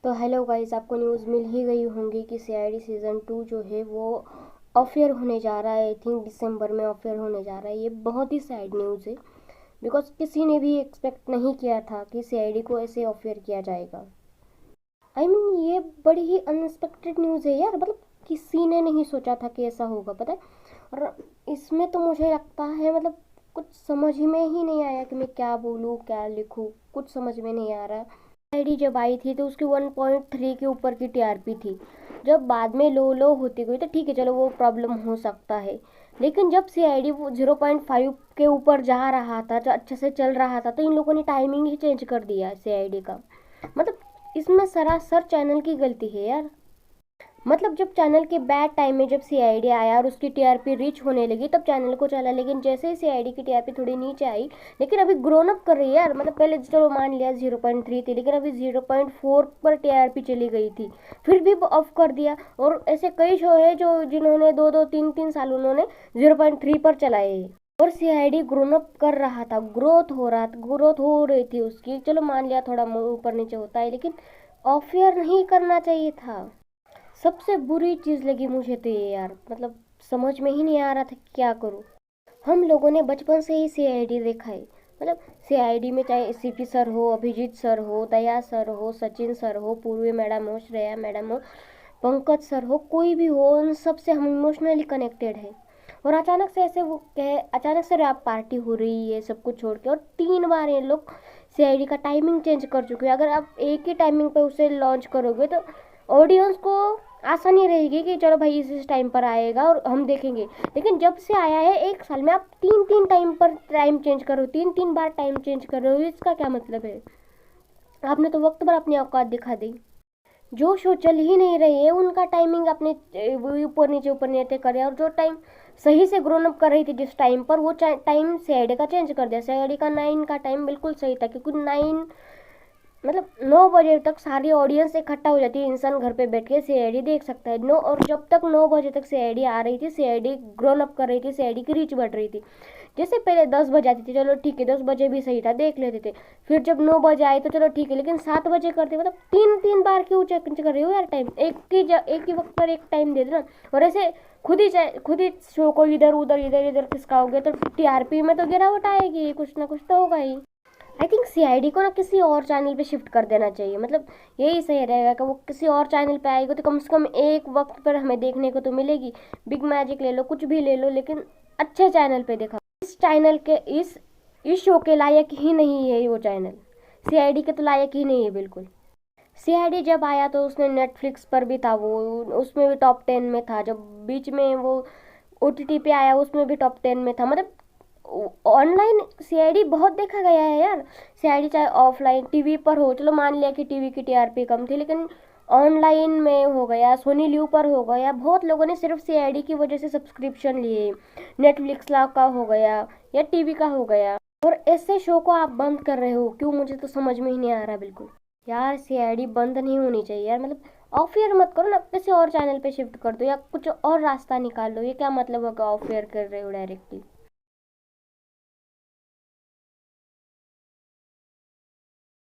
तो hello guys, आपको news मिल ही गई होंगी कि सीआईडी सीज़न 2 जो है वो ऑफेयर होने जा रहा है। आई थिंक दिसंबर में ऑफेयर होने जा रहा है। ये बहुत ही सैड न्यूज़ है बिकॉज किसी ने भी एक्सपेक्ट नहीं किया था कि सीआईडी को ऐसे ऑफेयर किया जाएगा। ये बड़ी ही अनएक्सपेक्टेड न्यूज़ है यार। मतलब किसी ने नहीं सोचा था कि ऐसा होगा, पता है। और इसमें तो मुझे लगता है कुछ समझ में ही नहीं आया कि मैं क्या बोलूँ क्या लिखूँ, कुछ समझ में नहीं आ रहा। आईडी जब आई थी तो उसकी 1.3 के ऊपर की टीआरपी थी। जब बाद में लो लो होती गई तो ठीक है, चलो वो प्रॉब्लम हो सकता है। लेकिन जब सीआईडी वो 0.5 के ऊपर जा रहा था, जो अच्छे से चल रहा था, तो इन लोगों ने टाइमिंग ही चेंज कर दिया सीआईडी का। मतलब इसमें सरासर चैनल की गलती है यार। जब चैनल के बैड टाइम में जब सीआईडी आया और उसकी टीआरपी रीच होने लगी तब चैनल को चला, लेकिन जैसे ही सीआईडी की टीआरपी थोड़ी नीचे आई, लेकिन अभी ग्रोन अप कर रही है यार। पहले चलो मान लिया 0.3 थी, लेकिन अभी 0.4 पर टीआरपी चली गई थी, फिर भी ऑफ कर दिया। और ऐसे कई शो है जो जिन्होंने 2-2 3-3 साल उन्होंने 0.3 पर चलाए हैं। और सीआईडी ग्रोन अप कर रहा था, ग्रोथ हो रही थी उसकी। चलो मान लिया थोड़ा ऊपर नीचे होता है, लेकिन ऑफियर नहीं करना चाहिए था। सबसे बुरी चीज़ लगी मुझे तो ये यार। समझ में ही नहीं आ रहा था क्या करूँ। हम लोगों ने बचपन से ही सीआईडी देखा है। सीआईडी में चाहे सीपी सर हो, अभिजीत सर हो, दया सर हो, सचिन सर हो, पूर्वी मैडम हो, श्रेया मैडम हो, पंकज सर हो, कोई भी हो, उन सब से हम इमोशनली कनेक्टेड है। और अचानक से ऐसे वो कहे, अचानक से रैप पार्टी हो रही है सब कुछ छोड़ के, और 3 बार ये लोग सीआईडी का टाइमिंग चेंज कर चुके हैं। अगर आप एक ही टाइमिंग पे उसे लॉन्च करोगे तो ऑडियंस को आसानी रहेगी कि चलो भाई इस टाइम पर आएगा और हम देखेंगे। लेकिन जब से आया है 1 साल में आप 3-3 टाइम पर टाइम चेंज करो, 3-3 बार टाइम चेंज कर रहे हो, इसका क्या मतलब है। आपने तो वक्त भर अपनी औकात दिखा दी। जो शो चल ही नहीं रही है उनका टाइमिंग अपने ऊपर नीचे करे, और जो टाइम सही से ग्रोन अप कर रही थी जिस टाइम पर, वो टाइम सीआईडी का चेंज कर दिया। सीआईडी का 9 का टाइम बिल्कुल सही था, क्योंकि 9 बजे तक सारी ऑडियंस इकट्ठा हो जाती है, इंसान घर पे बैठ के सीआईडी देख सकता है। और जब तक 9 बजे तक सीआईडी आ रही थी, सीआईडी ग्रोन अप कर रही थी, सीआईडी की रीच बढ़ रही थी। जैसे पहले 10 बजे आती थी, चलो ठीक है 10 बजे भी सही था, देख लेते थे। फिर जब 9 बजे आए तो चलो ठीक है, लेकिन 7 बजे करते। 3-3 बार क्यों चेंज कर रही हो यार टाइम। एक ही वक्त पर एक टाइम दे देना। और ऐसे खुद ही शो को इधर खिसकाओगे तो टीआरपी में तो गिरावट आएगी, कुछ ना कुछ तो होगा ही। आई थिंक सीआईडी को ना किसी और चैनल पे शिफ्ट कर देना चाहिए। यही सही रहेगा कि वो किसी और चैनल पे आएगी तो कम से कम एक वक्त पर हमें देखने को तो मिलेगी। बिग मैजिक ले लो, कुछ भी ले लो, लेकिन अच्छे चैनल पे देखा। इस चैनल के इस शो के लायक ही नहीं है वो चैनल। सीआईडी के तो लायक ही नहीं है बिल्कुल। सीआईडी जब आया तो उसने नेटफ्लिक्स पर भी था, वो उसमें भी टॉप 10 में था। जब बीच में वो ओटीटी पे आया उसमें भी टॉप 10 में था। ऑनलाइन सीआईडी बहुत देखा गया है यार। सीआईडी चाहे ऑफलाइन टीवी पर हो, चलो मान लिया कि टीवी की टीआरपी कम थी, लेकिन ऑनलाइन में हो गया, सोनी लिव पर हो गया, बहुत लोगों ने सिर्फ सीआईडी की वजह से सब्सक्रिप्शन लिए। नेटफ्लिक्स ला का हो गया या टीवी का हो गया, और ऐसे शो को आप बंद कर रहे हो क्यों, मुझे तो समझ में ही नहीं आ रहा बिल्कुल। यार सीआईडी बंद नहीं होनी चाहिए यार। ऑफ एयर मत करो ना, किसी और चैनल पे शिफ्ट कर दो या कुछ और रास्ता निकाल लो। ये क्या मतलब होगा ऑफ एयर कर रहे हो डायरेक्टली।